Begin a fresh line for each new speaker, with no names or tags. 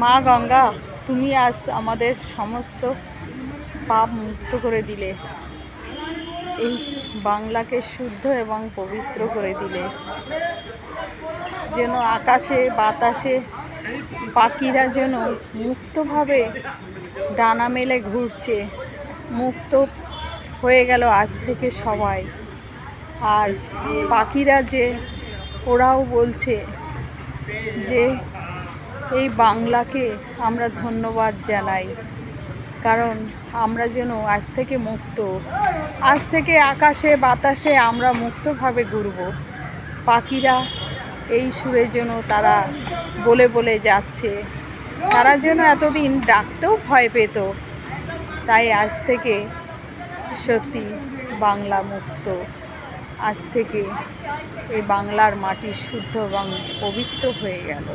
মা গঙ্গা, তুমি আজ আমাদের সমস্ত পাপ মুক্ত করে দিলে, এই বাংলাকে শুদ্ধ এবং পবিত্র করে দিলে, যেন আকাশে বাতাসে পাখিরা যেন মুক্তভাবে ডানা মেলে ঘুরছে, মুক্ত হয়ে গেল আজ থেকে সবাই। আর পাখিরা যে ওরাও বলছে যে এই বাংলাকে আমরা ধন্যবাদ জানাই, কারণ আমরা যেন আজ থেকে মুক্ত, আজ থেকে আকাশে বাতাসে আমরা মুক্তভাবে ঘুরব। পাখিরা এই সুরে যেন তারা বলে বলে যাচ্ছে, তারা যেন এতদিন ডাকতেও ভয় পেত, তাই আজ থেকে সত্যি বাংলা মুক্ত। আজ থেকে এই বাংলার মাটি শুদ্ধ এবং পবিত্র হয়ে গেল।